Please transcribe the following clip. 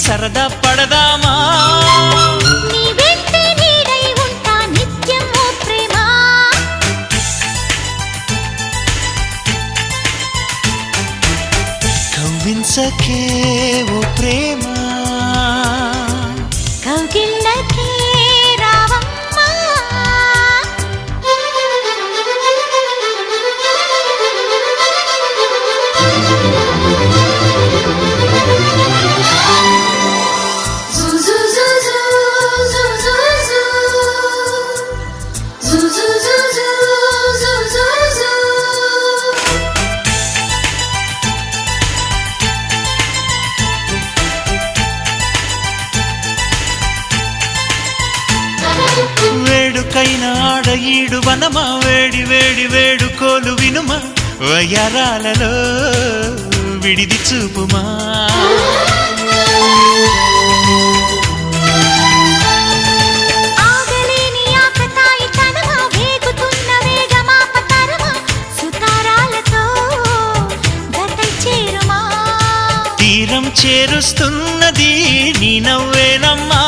సరదా పడదామా నీ వెంటే నీడై ఉంటా నిత్యం ఓ ప్రేమ కవ్వించకే ఓ ప్రేమ కౌగిళ్ళకే రావమ్మా వేడుకైన ఆడ ఈడు వనమా వేడి వేడి వేడుకోలు వినుమా వయ్యారాలలో విడిది చూపుమా ఆగలేని ఆకతాయి తనమా వేగుతున్న వేగమాపతరమా సుతారాలతో గతై చేరుమా తీరం చేరుస్తున్నది నీ నవ్వేనమ్మా